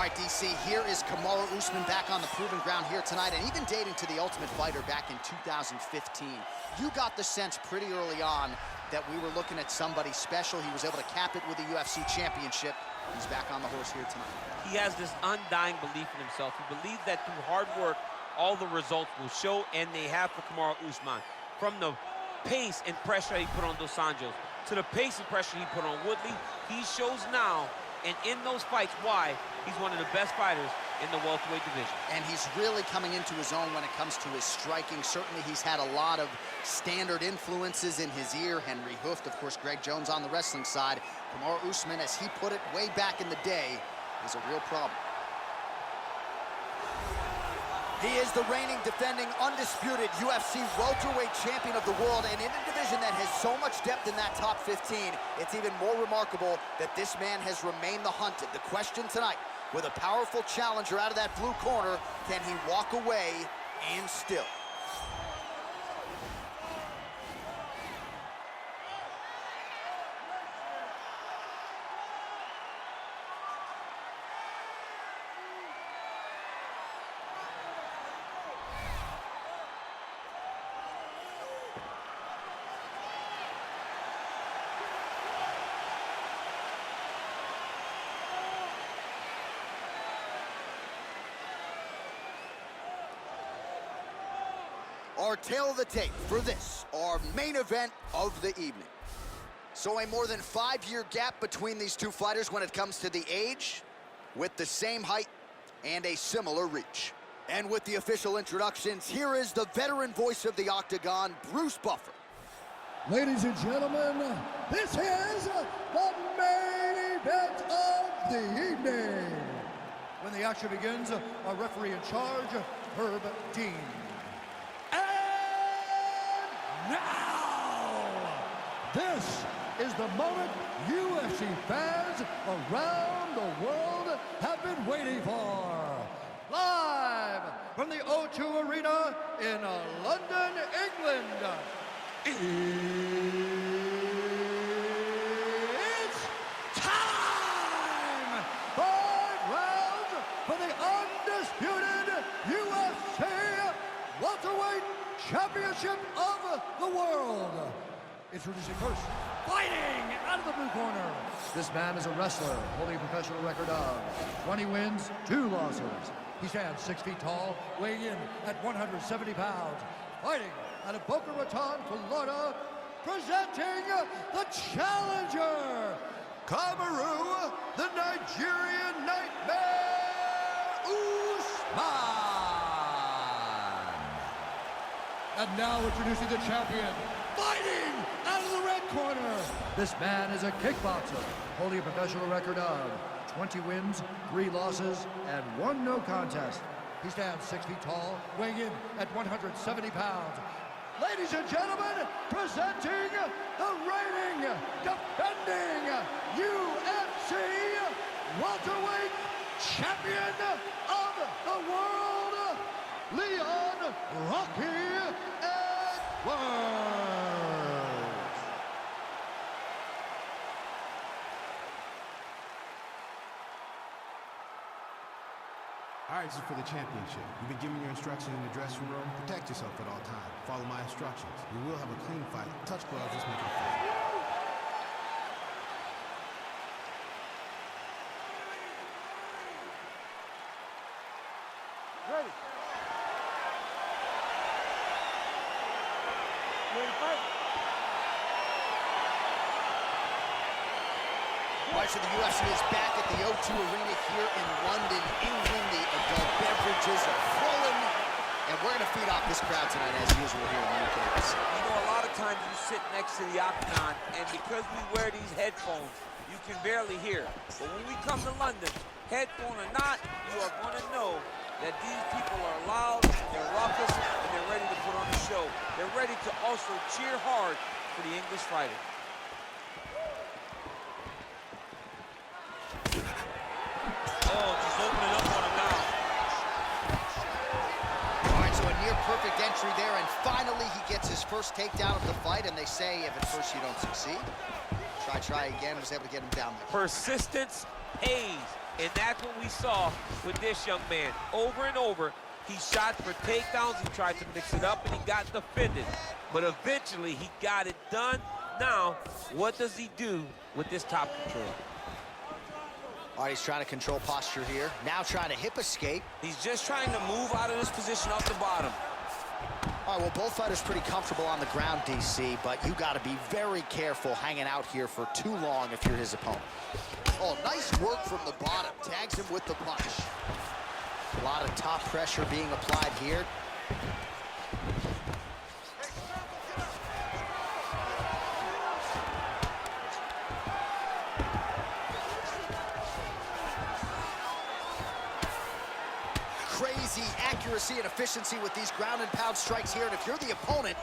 right, DC, here is Kamaru Usman back on the proving ground here tonight, and even dating to the Ultimate Fighter back in 2015. You got the sense pretty early on that we were looking at somebody special. He was able to cap it with a UFC championship. He's back on the horse here tonight. He has this undying belief in himself. He believes that through hard work, all the results will show, and they have for Kamaru Usman. From the pace and pressure he put on Dos Anjos to the pace and pressure he put on Woodley, he shows now, and in those fights, why he's one of the best fighters in the welterweight division. And he's really coming into his own when it comes to his striking. Certainly he's had a lot of standard influences in his ear. Henry Hooft, of course, Greg Jones on the wrestling side. Kamaru Usman, as he put it way back in the day, is a real problem. He is the reigning, defending, undisputed UFC welterweight champion of the world, and in a division that has so much depth in that top 15, it's even more remarkable that this man has remained the hunted. The question tonight, with a powerful challenger out of that blue corner, can he walk away and still? Our tail of the tape for this, our main event of the evening. So a more than 5-year gap between these two fighters when it comes to the age, with the same height and a similar reach. And with the official introductions, here is the veteran voice of the Octagon, Bruce Buffer. Ladies and gentlemen, this is the main event of the evening. When the action begins, our referee in charge, Herb Dean. Now, this is the moment UFC fans around the world have been waiting for. Live from the O2 Arena in London, England. It's time! 5 rounds for the undisputed UFC welterweight championship of the world. Introducing first, fighting out of the blue corner. This man is a wrestler holding a professional record of 20 wins, 2 losses. He stands 6 feet tall, weighing in at 170 pounds. Fighting out of Boca Raton, Florida, presenting the challenger, Kamaru, the Nigerian Nightmare Usman. And now introducing the champion, fighting out of the red corner. This man is a kickboxer, holding a professional record of 20 wins, 3 losses, and 1 no contest. He stands 6 feet tall, weighing in at 170 pounds. Ladies and gentlemen, presenting the reigning, defending UFC welterweight champion of the world, Leon Rocky Edwards. All right, this is for the championship. You've been giving your instructions in the dressing room. Protect yourself at all times. Follow my instructions. You will have a clean fight. Touch gloves, let's make it fair. Ready. Ready to fight? All right, so the UFC is back at the O2 Arena here in London, England. The adult beverages are flowing, and we're going to feed off this crowd tonight as usual here in the UK. You know, a lot of times you sit next to the Octagon, and because we wear these headphones, you can barely hear. But when we come to London, headphone or not, you are going to know that these people are loud, they're raucous, and they're ready to put on a show. They're ready to also cheer hard for the English fighter. Oh, just opening up on him now. All right, so a near-perfect entry there, and finally he gets his first takedown of the fight, and they say if at first you don't succeed, try again, was able to get him down there. Persistence pays. And that's what we saw with this young man. Over and over, he shot for takedowns, he tried to mix it up, and he got defended. But eventually, he got it done. Now, what does he do with this top control? All right, he's trying to control posture here. Now trying to hip escape. He's just trying to move out of this position off the bottom. All right, well, both fighters pretty comfortable on the ground, DC, but you got to be very careful hanging out here for too long if you're his opponent. Oh, nice work from the bottom. Tags him with the punch. A lot of top pressure being applied here. Crazy accuracy and efficiency with these ground and pound strikes here. And if you're the opponent,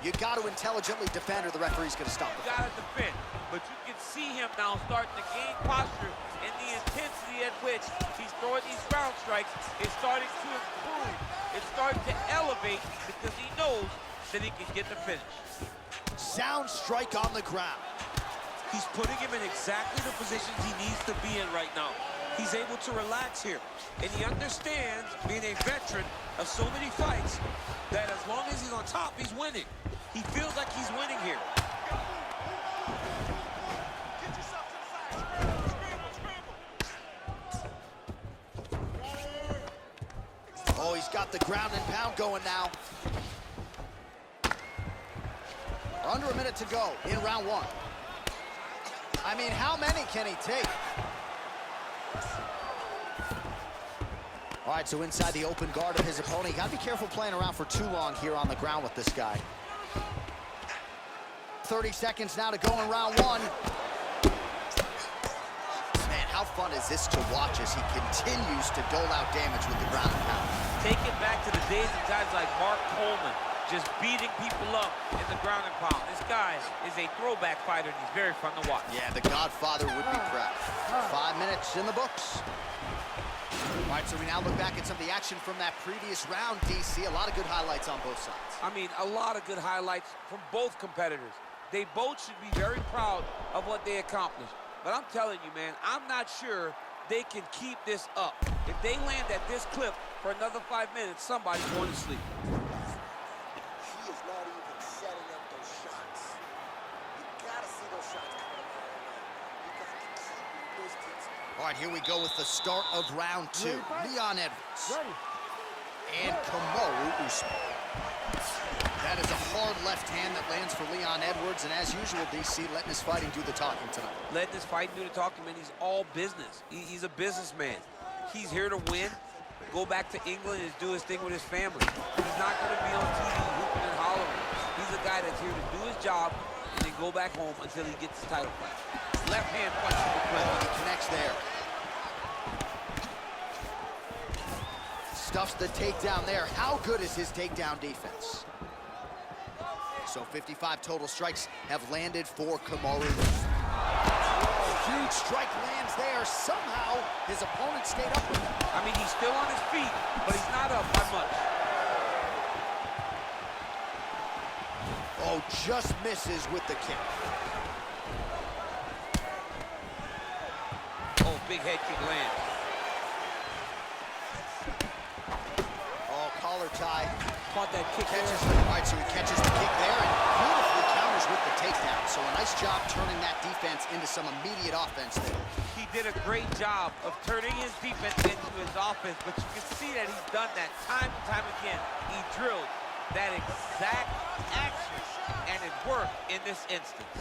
you got to intelligently defend or the referee's going to stop it. You got to defend, but you can see him now starting to gain posture, and the intensity at which he's throwing these ground strikes is starting to improve. It's starting to elevate because he knows that he can get the finish. Sound strike on the ground. He's putting him in exactly the positions he needs to be in right now. He's able to relax here, and he understands, being a veteran of so many fights, that as long as he's on top, he's winning. He feels like he's winning here. Oh, he's got the ground and pound going now. Under a minute to go in round one. I mean, how many can he take? All right, so inside the open guard of his opponent. You gotta be careful playing around for too long here on the ground with this guy. 30 seconds now to go in round one. Man, how fun is this to watch as he continues to dole out damage with the ground and pound. Take it back to the days and times like Mark Coleman, just beating people up in the ground and pound. This guy is a throwback fighter, and he's very fun to watch. Yeah, the Godfather would be proud. 5 minutes in the books. All right, so we now look back at some of the action from that previous round, DC. A lot of good highlights on both sides. I mean, a lot of good highlights from both competitors. They both should be very proud of what they accomplished. But I'm telling you, man, I'm not sure they can keep this up. If they land at this clip for another 5 minutes, somebody's going to sleep. He is not even setting up those shots. You gotta see those shots coming out. You got to keep your distance. All right, here we go with the start of round two. Leon Edwards and Kamaru Usman. That is a hard left hand that lands for Leon Edwards, and as usual, DC letting his fighting do the talking tonight. Letting his fighting do the talking, man. He's all business. He's a businessman. He's here to win, go back to England and do his thing with his family. He's not going to be on TV hooping and hollering. He's a guy that's here to do his job and then go back home until he gets his title fight. Left hand punch to the crowd. He connects there. Stuffs the takedown there. How good is his takedown defense? So 55 total strikes have landed for Kamaru. Huge strike lands there. Somehow his opponent stayed up with him. I mean, he's still on his feet, but he's not up by much. Oh, just misses with the kick. Oh, big head kick lands. Oh, collar tie. Caught that kick Catches there. the, all right, so he catches the kick there and beautifully counters with the takedown. So a nice job turning that defense into some immediate offense there. He did a great job of turning his defense into his offense, but you can see that he's done that time and time again. He drilled that exact action, and it worked in this instance.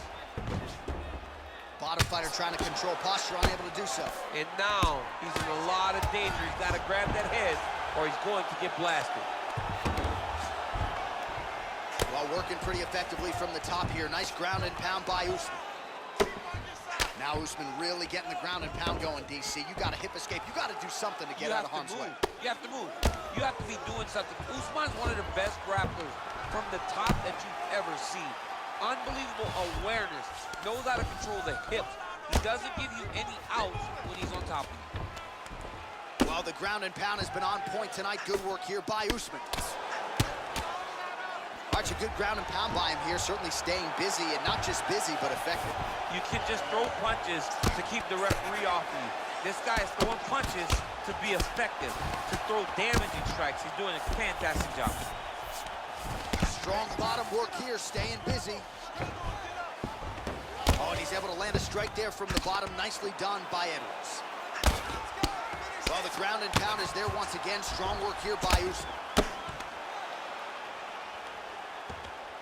Bottom fighter trying to control posture, unable to do so. And now he's in a lot of danger. He's got to grab that head or he's going to get blasted. Well, working pretty effectively from the top here. Nice ground and pound by Usman. Now Usman really getting the ground and pound going, DC. You got to hip escape. You got to do something to get out of harm's way. You have to move. You have to be doing something. Usman's one of the best grapplers from the top that you've ever seen. Unbelievable awareness. Knows how to control the hips. He doesn't give you any outs when he's on top of you. Well, the ground and pound has been on point tonight. Good work here by Usman. All right, a good ground and pound by him here. Certainly staying busy, and not just busy, but effective. You can just throw punches to keep the referee off of you. This guy is throwing punches to be effective, to throw damaging strikes. He's doing a fantastic job. Strong bottom work here, staying busy. Oh, and he's able to land a strike there from the bottom. Nicely done by Edwards. Well, the ground and pound is there once again. Strong work here by Usman.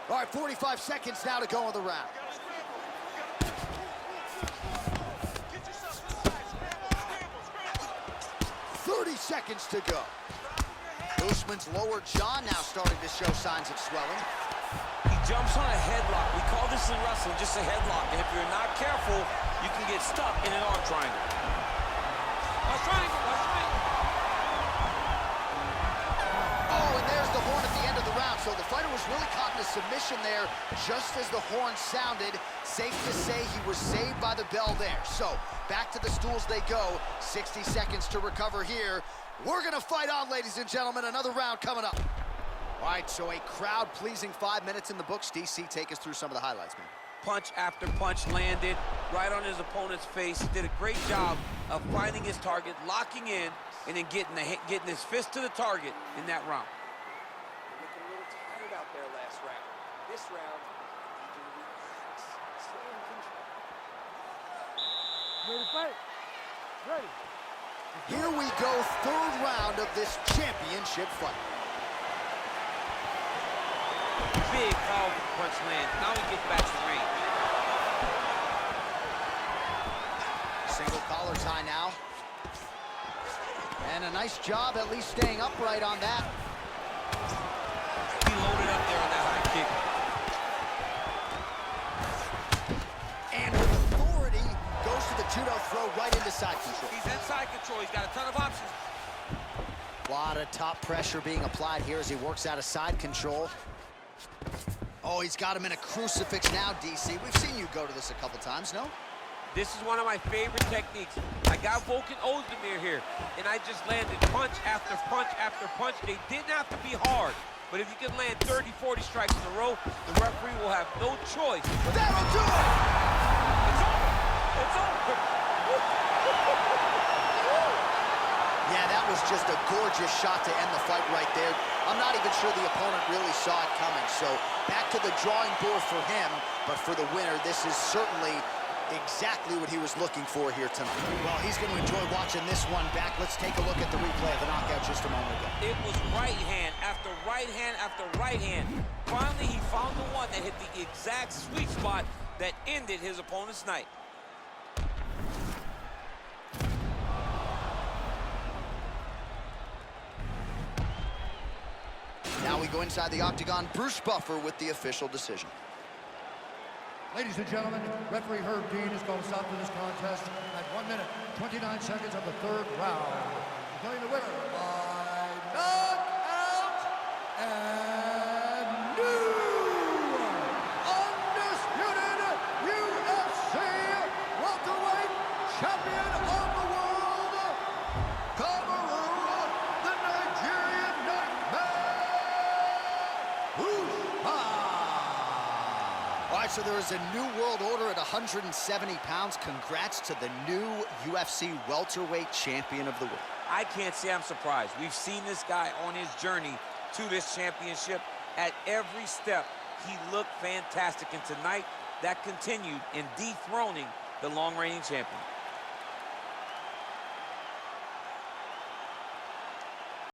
All right, 45 seconds now to go in the round. Seconds to go. Usman's lower jaw now starting to show signs of swelling. He jumps on a headlock. We call this in wrestling just a headlock. And if you're not careful, you can get stuck in an arm triangle. Arm triangle, arm triangle. Oh, and there's the horn at the end of the round. So the fighter was really caught in a submission there just as the horn sounded. Safe to say he was saved by the bell there. So back to the stools they go. 60 seconds to recover here. We're gonna fight on, ladies and gentlemen. Another round coming up. All right, so a crowd-pleasing 5 minutes in the books. DC, take us through some of the highlights, man. Punch after punch landed right on his opponent's face. He did a great job of finding his target, locking in, and then getting his fist to the target in that round. Looking a little tired out there last round. This round, you can relax. Stay in control. Ready to fight? Ready. Here we go, third round of this championship fight. Big, powerful punch land. Now he gets back to the ring. Single collar tie now. And a nice job at least staying upright on that. He loaded up there on that high kick. And with authority, goes to the judo throw right into side control. He's in side control. He's got a ton of options. A lot of top pressure being applied here as he works out of side control. Oh, he's got him in a crucifix now, DC. We've seen you go to this a couple times, no? This is one of my favorite techniques. I got Volkan Ozdemir here, and I just landed punch after punch after punch. They didn't have to be hard, but if you can land 30, 40 strikes in a row, the referee will have no choice. That'll do it! It's over! It's over! Yeah, that was just a gorgeous shot to end the fight right there. I'm not even sure the opponent really saw it coming. So back to the drawing board for him, but for the winner, this is certainly exactly what he was looking for here tonight. Well, he's going to enjoy watching this one back. Let's take a look at the replay of the knockout just a moment ago. It was right hand after right hand after right hand. Finally, he found the one that hit the exact sweet spot that ended his opponent's night. Now we go inside the octagon. Bruce Buffer with the official decision. Ladies and gentlemen, referee Herb Dean has called a stop to this contest at 1 minute, 29 seconds of the third round. Declaring the winner by knockout and new undisputed UFC welterweight champion of the world, Kamaru, the Nigerian Nightmare Usman. All right, so there is a new world order at 170 pounds. Congrats to the new UFC welterweight champion of the world. I can't say I'm surprised. We've seen this guy on his journey to this championship. At every step, he looked fantastic. And tonight, that continued in dethroning the long-reigning champion.